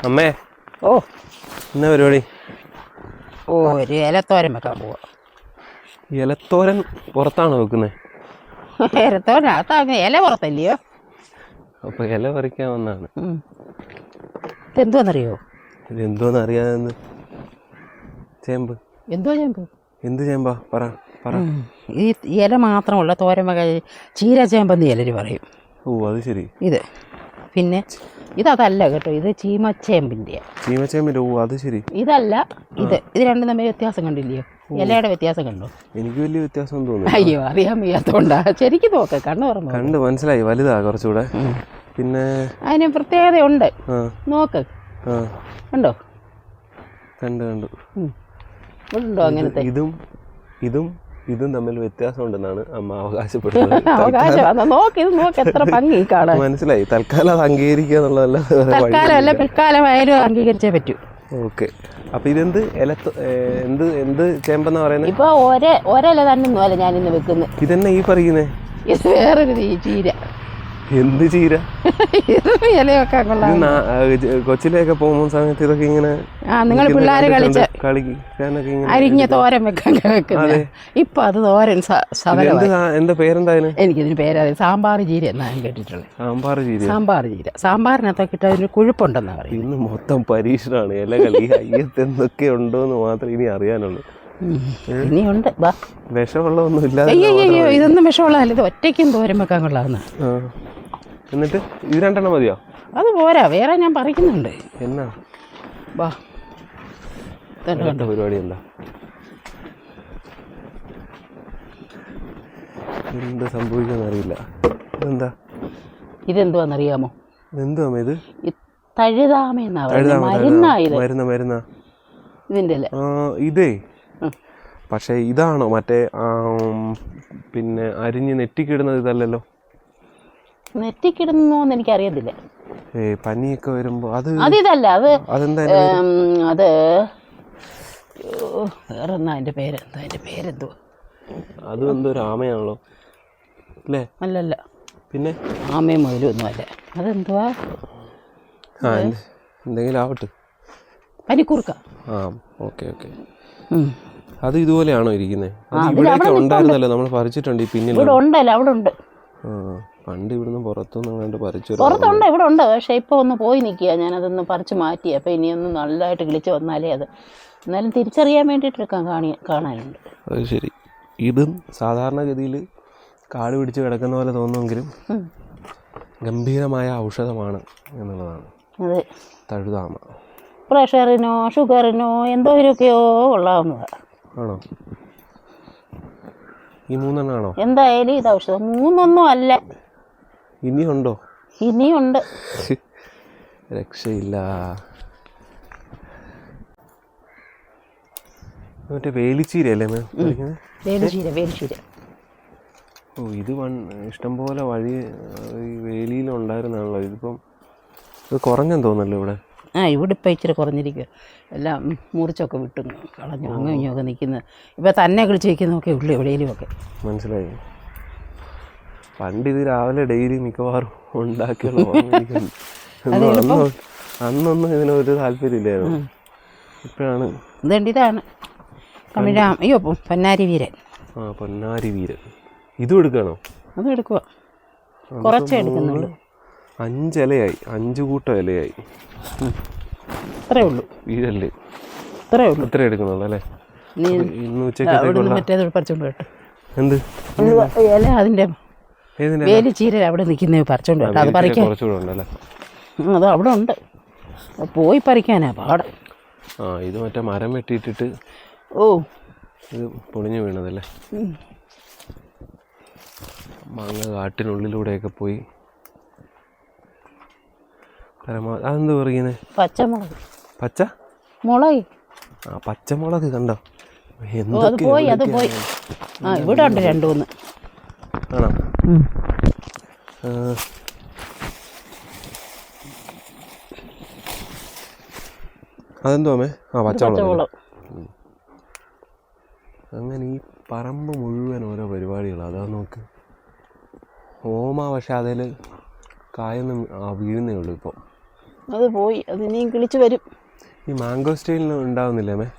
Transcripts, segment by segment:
അമ്മേ, ഓ എന്നാ പരിപാടി? ഒരു ഇലത്തോരൻ വെക്കാൻ പോവാ. ഇലത്തോരൻ പുറത്താണോ വെക്കുന്നത്? ഇലത്തോരൻ അകത്താകുന്ന ഇല പുറത്തല്ലയോ. അപ്പൊ ഇല പറിക്കാൻ വന്നാണ്. ഇതെന്തോന്നറിയോ? ഇതെന്തോന്ന് അറിയാതെ. ചേമ്പ്. എന്തോ ചേമ്പ്? എന്ത് ചേമ്പാ? പറ പറ. ഈ ഇല മാത്രമുള്ള തോരൻ വക ചീര ചേമ്പെന്ന് ചിലര് പറയും. ഓ, അത് ശരി. ഇത് പിന്നെ ഇതല്ല കേട്ടോ, ഇത് ചീമച്ചേമ്പിൻ്റെ. ചീമച്ചേമ്പിൻ്റെ. ഓ, അത് ശരി. ഇതല്ല, ഇത് രണ്ടും തമ്മിൽ വ്യത്യാസം കണ്ടില്ലയോ? ഇലയുടെ വ്യത്യാസം കണ്ടോ? എനിക്ക് വലിയ വ്യത്യാസം തോന്നുന്നു. അയ്യോ, അറിയാൻ വയ്യാത്തോണ്ടാ. ശരിക്കും നോക്ക്, കണ്ണു തുറന്നു. കണ്ട് മനസ്സിലായി, വലുതാ കുറച്ചുകൂടെ. പിന്നെ അതിന് പ്രത്യേകതയുണ്ട്, നോക്ക്. കണ്ടോ? കണ്ടു. ഉണ്ടോ അങ്ങനത്തെ? ഇതും തമ്മിൽ വ്യത്യാസം ഉണ്ടെന്നാണ് അമ്മ അവകാശപ്പെടുന്നത്. എത്ര ഭംഗി കാണാൻ. മനസ്സിലായി. തൽക്കാലം അത് അംഗീകരിക്കുക എന്നുള്ളതല്ല, തൽക്കാലമല്ല പിൽക്കാലമായാലും അംഗീകരിച്ചേ പറ്റൂ. ഓക്കെ. അപ്പൊ ഇതെന്ത് എന്ത് ചേമ്പെന്നാ പറയുന്നത്? ഇപ്പൊ ഒരല തന്നെ അല്ല ഞാനിന്ന് വെക്കുന്നത്. ഇതെന്നെ ഈ പറയുന്നേ? ഇത് വേറൊരു ചീര. എന്ത് ചീര? ഇലയൊക്കെ കൊച്ചിലേക്ക് പോകുന്ന സമയത്ത് ഇതൊക്കെ ഇങ്ങനെ നിങ്ങൾ പിള്ളേരെ അരിഞ്ഞ തോരൻ വെക്കാൻ വെക്കുന്നത്. ഇപ്പൊ അത് തോരൻ എന്താ പേരെന്താ? എനിക്കിതിന് പേരറിയാം. സാമ്പാർ ചീര എന്നാ ഞാൻ കേട്ടിട്ടുള്ളത്. സാമ്പാർ ചീര. സാമ്പാറിനകത്തൊക്കെ ഇട്ട് അതിന് കുഴപ്പമുണ്ടെന്നാ പറയും. ഇന്ന് മൊത്തം പരീക്ഷണമാണ്. ഇലകൾ ഈ അയ്യത്ത് എന്തൊക്കെ ഉണ്ടോന്ന് മാത്രം ഇനി അറിയാനുള്ളൂ. ഇനിയുണ്ട്. വിഷമുള്ളതൊന്നും ഇല്ലാതെ. അയ്യോ, ഇതൊന്നും വിഷമുള്ളതല്ല. ഇത് ഒറ്റയ്ക്കും തോരൻ വെക്കാൻ കൊള്ളാവുന്ന. എന്നിട്ട് ഇത് രണ്ടെണ്ണം മതിയോ? അത് പോരാ, വേറെ ഞാൻ പറിക്കുന്നുണ്ട്. എന്നാ പരിപാടി? എന്താ എന്ത് സംഭവിക്കാന്ന് അറിയില്ല. ഇതെന്തുവാന്നറിയാമോ? എന്തുവാ ഇത്? തഴുതാമെന്നാ മരുന്നാ ഇതിന്റെ. ഇതേ പക്ഷെ ഇതാണോ മറ്റേ പിന്നെ അരിഞ്ഞ് നെറ്റിക്കിടുന്നത്? ഇതല്ലല്ലോ. നെറ്റിക്കിടുന്നോന്ന് എനിക്കറിയത്തില്ല. പനിയൊക്കെ വരുമ്പോ അതിതല്ല. അതെന്താ? അത് വേറെന്നാ അതിന്റെ പേരെന്തോ? അതും എന്തോ ആമയാണല്ലോ അല്ലേ? അല്ലല്ല. പിന്നെ ആമയും മുതലൊന്നും അല്ല. അതെന്തുവാ? എന്തെങ്കിലും ആവട്ടെ. പനിക്കൂർക്ക. ഓക്കെ. അത് ഇതുപോലെയാണോ ഇരിക്കുന്നത്? ഇവിടെയൊക്കെ ഉണ്ടായിരുന്നല്ലോ, നമ്മൾ പറിച്ചിട്ടുണ്ട്. പിന്നിൽ ഉണ്ടല്ലോ, അവിടെ ഉണ്ട്. പണ്ട് ഇവിടുന്ന് പുറത്തുനിന്ന് പറിച്ചു. പുറത്തുണ്ട്, ഇവിടെ ഉണ്ട്. പക്ഷെ ഇപ്പൊ ഒന്ന് പോയി നിൽക്കുക. ഞാനതൊന്ന് പറിച്ച് മാറ്റി. അപ്പൊ ഇനിയൊന്ന് നല്ലതായിട്ട് കിളിച്ച് വന്നാലേ അത് എന്നാലും തിരിച്ചറിയാൻ വേണ്ടിയിട്ടെടുക്കാൻ കാണാനുണ്ട്. അത് ശരി. ഇതും സാധാരണഗതിയിൽ കാട് പിടിച്ച് കിടക്കുന്ന പോലെ തോന്നുമെങ്കിലും ഗംഭീരമായ ഔഷധമാണ് എന്നുള്ളതാണ്. അതെ. തഴുതാമ പ്രഷറിനോ ഷുഗറിനോ എന്തോരൊക്കെയോ കൊള്ളാവുന്നതാണ്. ആണോ? ഈ 3 ആണോ? എന്തായാലും ഇത് ഔഷധം. 3 അല്ല. ഇനിയുണ്ടോ? ഇനിയുണ്ട്. രക്ഷയില്ല. മറ്റേ വേലിച്ചീരയല്ലേ? വേലിച്ചീര. ഓ, ഇത് ഇഷ്ടംപോലെ വഴി വേലിയിലുണ്ടായിരുന്നാണല്ലോ. ഇതിപ്പം ഇത് കുറഞ്ഞെന്ന് തോന്നല്ലോ ഇവിടെ. ഇവിടെ ഇപ്പം ഇച്ചിരി കുറഞ്ഞിരിക്കുക. എല്ലാം മുറിച്ചൊക്കെ വിട്ടു കളഞ്ഞു. അങ്ങനെയൊക്കെ നിൽക്കുന്നത് ഇപ്പം തന്നെ കിളിച്ച് വയ്ക്കുന്നതൊക്കെ ഉള്ളു എവിടെയെങ്കിലുമൊക്കെ. മനസ്സിലായി. പണ്ട് ഇത് രാവിലെ ഡെയിലി മിക്കവാറും ഉണ്ടാക്കിയുള്ള അന്നൊന്നും ഇതിനൊരു താല്പര്യമില്ലായിരുന്നു. ഇപ്പോഴാണ്. ഇതാണ് തമിഴ്. അയ്യോ, പൊന്നാരി വീരൻ. പൊന്നാരി വീരൻ. ഇതും എടുക്കണോ? അതും എടുക്കുക. കുറച്ചേ എടുക്കുന്നുള്ളൂ. 5 ഇലയായി. 5 കൂട്ടം ഇലയായി. ഇത്രേ ഉള്ളൂ. വീരല്ലേ? ഇത്ര എടുക്കുന്നുള്ളൂ അല്ലേ? ഇന്ന് ഉച്ചയ്ക്ക് പറിച്ചോണ്ട് കേട്ടോ. എന്ത് ഇല? അതിന്റെ വേലിച്ചീര അവിടെ നിൽക്കുന്ന പറിച്ചോണ്ട് കേട്ടോ. അത് പറിക്കാൻ അത് അവിടെ ഉണ്ട്. പോയി പറിക്കാനാ പാട്. ഇത് മറ്റേ മരം വെട്ടിയിട്ടിട്ട് ഇത് പൊളിഞ്ഞു വീണതല്ലേ? മാങ്ങ കാട്ടിനുള്ളിലൂടെയൊക്കെ പോയി. അതെന്ത് പറയുന്നത്? പച്ചമുളക്. മുളക്. പച്ചമുളക് കണ്ടോ? അത് പോയി. ഇവിടെ ഉണ്ട് 2-3. ആണോ? അതെന്തോ അമ്മേ? പച്ചമുളക്. അങ്ങനെ ഈ പറമ്പ് മുഴുവൻ ഓരോ പരിപാടികളാണ്. അതാ നോക്ക്. പക്ഷെ അതിൽ കായൊന്നും വീഴുന്നേ ഉള്ളൂ ഇപ്പോൾ. അത് പോയി, അത് ഇനിയും കിളിച്ച് വരും. ഈ മാംഗോ സ്റ്റൈലിന് ഉണ്ടാവുന്നില്ലേ അമ്മേ?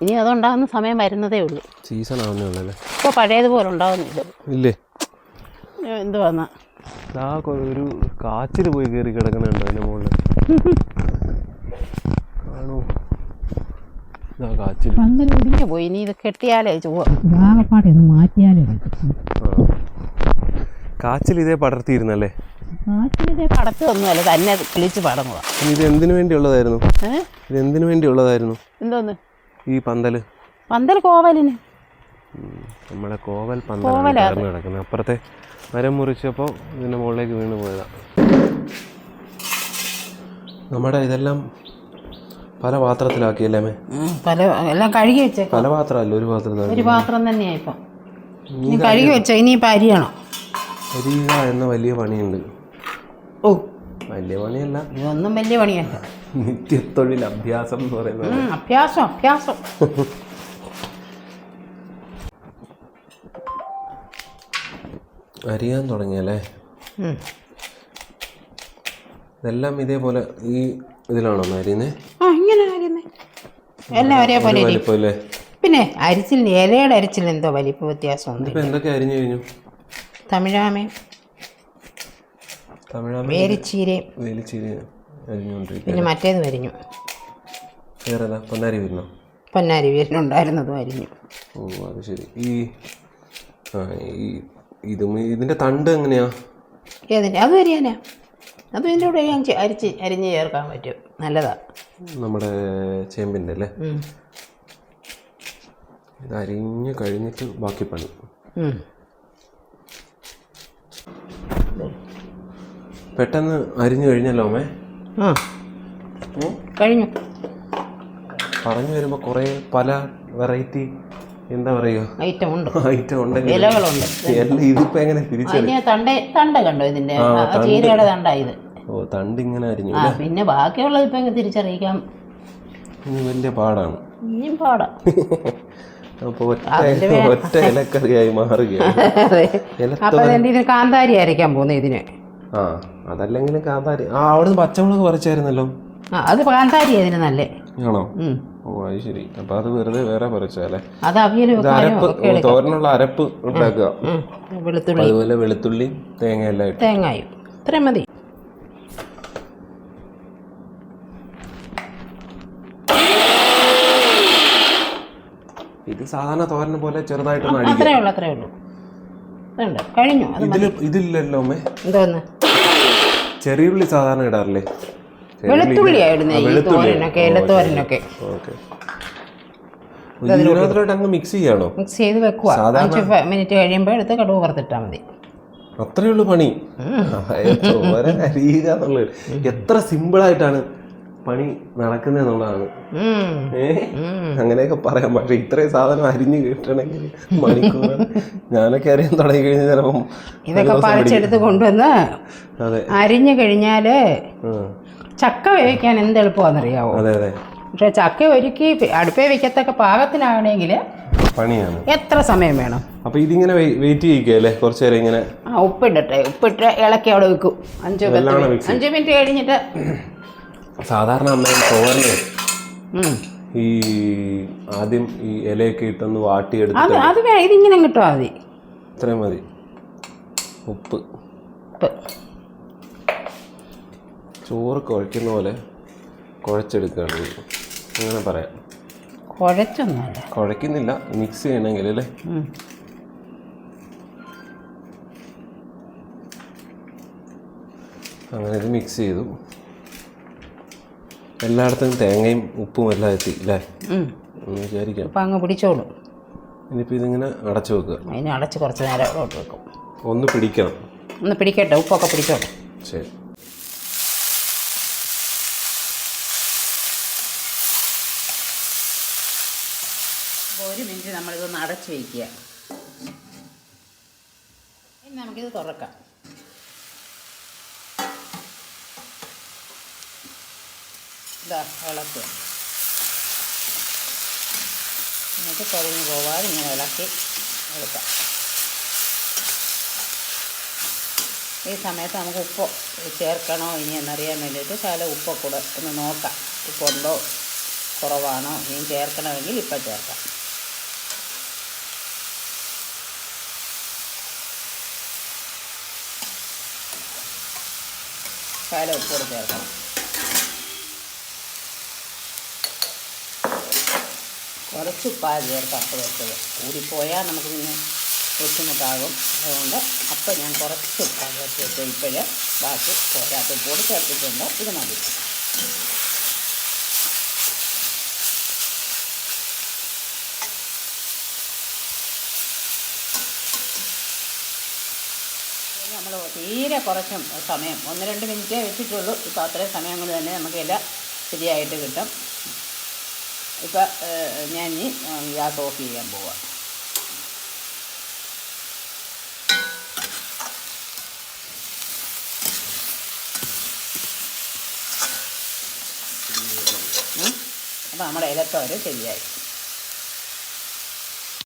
ഇനി അതുണ്ടാകുന്ന സമയം വരുന്നതേ ഉള്ളൂ. സീസൺ ആവുന്നേ ഉള്ളല്ലേ? ഇപ്പോൾ പഴയതുപോലെ ഉണ്ടാകുന്നില്ല. ഇല്ലേ? എന്തുവാന്നാ ഒരു കാച്ചിൽ പോയി കയറി കിടക്കണുണ്ടോ അതിൻ്റെ മുകളിൽ? ആണോ? കാച്ചിൽ ഒടിഞ്ഞു പോയി. ഇനി ഇത് കെട്ടിയാലേ ആകപ്പാടെ മാറ്റിയാലേ. കാച്ചിൽ ഇതേ പടർത്തിയിരുന്നല്ലേ? കാച്ചിൽ ഇതേ പടർത്തൊന്നുമല്ല, തന്നെ കിളിച്ച് പടങ്ങുക. ഇത് എന്തിനു വേണ്ടിയുള്ളതായിരുന്നു? ഇത് എന്തിനു വേണ്ടിയുള്ളതായിരുന്നു? എന്തോന്ന് ഈ പന്തല്? പന്തൽ കോവലിന്. നമ്മുടെ കോവൽ പന്തലാണ് കിടക്കുന്നത്. അപ്പുറത്തെ മരം മുറിച്ചപ്പോൾ ഇതിൻ്റെ മുകളിലേക്ക് വീണ് പോയതാണ്. നമ്മുടെ ഇതെല്ലാം പല പാത്രത്തിലാക്കിയല്ലേ അമ്മേ? എല്ലാം കഴുകി വെച്ചേ. പല പാത്രമല്ല, ഒരു പാത്രം. ഒരു പാത്രം തന്നെയാണ് ഇപ്പം. ഇനി കഴുകി വെച്ചോ. ഇനിയിപ്പോൾ അരിയണം. അരിയുക എന്ന വലിയ പണിയുണ്ട്. ഓ, വലിയ പണിയല്ല, ഇതൊന്നും വലിയ പണിയല്ല. നിത്യത്തൊഴിൽ അഭ്യാസം എന്ന് പറയുന്നത്. അഭ്യാസം. അരിയാൻ തുടങ്ങിയല്ലേ? ഇതെല്ലാം ഇതേപോലെ ഈ ഇതിലാണോ അരിയുന്നേ? ഇങ്ങനെ അരിയുന്നേ എല്ലാം ഒരേപോലെ. പിന്നെ അരിച്ചിലിന്, ഇലയുടെ അരിച്ചിൽ എന്തോ വലിപ്പ വ്യത്യാസമുണ്ട്. ഇപ്പം എന്തൊക്കെ അരിഞ്ഞു കഴിഞ്ഞു? തമിഴാമയും വേലിച്ചീരയും അരിഞ്ഞുകൊണ്ടിരിക്കും. പിന്നെ മറ്റേത് വരിഞ്ഞു. വേറെതാ പൊന്നാരി വീരണോ? പൊന്നാരി വീരനുണ്ടായിരുന്നതും അരിഞ്ഞു. ഓ, അത് ശരി. ഇതിൻ്റെ തണ്ട് എങ്ങനെയാ? ഏതിൻ്റെ? അത് അരിയാനാ. അതും ഇതിൻ്റെ കൂടെ അരിഞ്ഞ് ചേർക്കാൻ പറ്റും. നല്ലതാ. നമ്മുടെ ചേമ്പിൻ്റെ അല്ലേ? ഇത് അരിഞ്ഞ് കഴിഞ്ഞിട്ട് ബാക്കി പണി. പെട്ടെന്ന് അരിഞ്ഞു കഴിഞ്ഞല്ലോ അമ്മേ? കഴിഞ്ഞു. പറഞ്ഞു വരുമ്പോൾ കുറേ പല വെറൈറ്റി എന്താ പറയുക ഐറ്റം ഉണ്ട്. ഇലകളുണ്ട്. ഇതിപ്പോ എങ്ങനെ തിരിച്ചറിയാം? തണ്ട കണ്ടോ ഇതിന്റെ? ചീരയുടെ തണ്ട ഇത്. ഓ, തണ്ട് ഇങ്ങനെ അരിഞ്ഞു. പിന്നെ ബാക്കിയുള്ളത് ഇപ്പൊ തിരിച്ചറിയിക്കാം. വലിയ പാടാണ്. ഇനിയും പാടാ. അപ്പൊ ഒറ്റ ഇലക്കറിയായി മാറുകയാണ്. അപ്പൊ ഇതിന് കാന്താരി അരയ്ക്കാൻ പോകുന്ന ഇതിന്. അതല്ലെങ്കിലും കാന്താരി. അവിടുന്ന് പച്ചമുളക് പറിച്ചായിരുന്നല്ലോ. അത് കാന്താരി അതിന് നല്ല. ആണോ? ഓ, അത് ശരി. അപ്പൊ അത് വെറുതെ വേറെ പറിച്ചാലേ. അത് അരപ്പ്, തോരനുള്ള അരപ്പ് ഉണ്ടാക്കുക. വെളുത്തുള്ളി, അതുപോലെ വെളുത്തുള്ളി, തേങ്ങ എല്ലാം ഇട്ട്. തേങ്ങായും ഇത്രയും മതി. ഇത് സാധാരണ തോരനെ പോലെ ചെറുതായിട്ട് അത്രേ ഉള്ളൂ. കഴിഞ്ഞു. ഇതില്ലല്ലോ അമ്മേ. എന്തോന്ന്? ചെറിയുള്ളി സാധാരണ ഇടാറില്ലേ? വെളുത്തുള്ളി ഇടുന്നേ തോരനൊക്കെ, ഇലത്തോരനൊക്കെ. അങ്ങ് മിക്സ് ചെയ്യാണോ? മിക്സ് ചെയ്ത് വെക്കുക. 5 മിനിറ്റ് കഴിയുമ്പോൾ എടുത്ത് കടുക് വറുത്തിട്ടാൽ മതി. അത്രേ ഉള്ളൂ പണി. തോരൻ അരിയുക എന്നുള്ളത് എത്ര സിമ്പിളായിട്ടാണ് പണി നടക്കുന്നതെന്നുള്ളതാണ്. അങ്ങനെയൊക്കെ പറയാം. പക്ഷെ ഇത്രയും സാധനം അരിഞ്ഞ് കിട്ടണമെങ്കിൽ മണിക്കൂർ. ഞാനൊക്കെ അറിയാൻ തുടങ്ങി കഴിഞ്ഞാൽ ചിലപ്പം ഇതൊക്കെ പറിച്ചെടുത്ത് കൊണ്ടുവന്ന് അരിഞ്ഞു കഴിഞ്ഞാല് ചക്ക വേവിക്കാൻ എന്ത് എളുപ്പമാണെന്നറിയാവോ? അതെ. പക്ഷെ ചക്ക ഒരുക്കി അടുപ്പേ വെക്കത്തൊക്കെ പാകത്തിനാണെങ്കിൽ പണിയാണ്. എത്ര സമയം വേണം? അപ്പൊ ഇതിങ്ങനെ വെയിറ്റ് ചെയ്യിക്കല്ലേ കുറച്ചു നേരം ഇങ്ങനെ? ഉപ്പിട്ട് ഇളക്കി അവിടെ വെക്കും. 5 മിനിറ്റ് കഴിഞ്ഞിട്ട്. സാധാരണ അമ്മ തോരന് ഈ ആദ്യം ഈ ഇലയൊക്കെ ഇട്ടൊന്ന് വാട്ടിയെടുത്ത് അത് ഇതിങ്ങനെ കിട്ടും. മതി, ഇത്രയും മതി. ഉപ്പ് ചോറ് കുഴക്കുന്ന പോലെ കുഴച്ചെടുക്കുകയാണ്, അങ്ങനെ പറയാം. കുഴക്കുന്നില്ല, മിക്സ് ചെയ്യണമെങ്കിൽ അല്ലേ? അങ്ങനെ ഇത് മിക്സ് ചെയ്തു. എല്ലായിടത്തും തേങ്ങയും ഉപ്പും എല്ലാം എത്തി അല്ലേ? ഒന്ന് വിചാരിക്കാം. അപ്പം അങ്ങ് പിടിച്ചോളൂ. ഇനിയിപ്പോൾ ഇതിങ്ങനെ അടച്ചു വെക്കുക. അതിനെ അടച്ച് കുറച്ച് നേരം അവിടെ വെക്കും. ഒന്ന് പിടിക്കണം. ഒന്ന് പിടിക്കട്ടെ, ഉപ്പൊക്കെ പിടിച്ചോളൂ. ശരി. ഒരു മിനിറ്റ് നമ്മളിതൊന്ന് അടച്ച് വയ്ക്കുക. ഇനി നമുക്കിത് തുറക്കാം. ഇതാ ഇളക്കുക. എന്നിട്ട് കരിഞ്ഞ് പോവാതെ ഇങ്ങനെ ഇളക്കി എടുക്കാം. ഈ സമയത്ത് നമുക്ക് ഉപ്പ് ചേർക്കണോ ഇനി എന്നറിയാൻ വേണ്ടിയിട്ട് ശകലം ഉപ്പ് കൂടെ ഒന്ന് നോക്കാം. ഉപ്പുണ്ടോ കുറവാണോ ഇനി ചേർക്കണമെങ്കിൽ ഇപ്പം ചേർക്കാം. ശകലം ഉപ്പ് കൂടെ ചേർക്കണം. കുറച്ച് ഉപ്പാണ് ചേർത്ത് അപ്പം വെച്ചത്. കൂടിപ്പോയാൽ നമുക്ക് പിന്നെ ബുദ്ധിമുട്ടാകും. അതുകൊണ്ട് അപ്പം ഞാൻ കുറച്ച് ഉപ്പാണ് ചേർത്ത് വെച്ചത്. ഇപ്പോഴ് ബാക്കി പോരാത്ത ഉപ്പോട് ചേർത്തിട്ടുണ്ട്. ഇത് മതി. നമ്മൾ തീരെ കുറച്ച് സമയം 1-2 മിനിറ്റേ വെച്ചിട്ടുള്ളൂ. ഇപ്പോൾ അത്രയും സമയം കൊണ്ട് തന്നെ നമുക്ക് എല്ലാം ശരിയായിട്ട് കിട്ടും. ഇപ്പം ഞാൻ ഇനി ഗ്യാസ് ഓഫ് ചെയ്യാൻ പോവാം. അപ്പോൾ നമ്മുടെ ഇലത്തോരൻ ശരിയായി.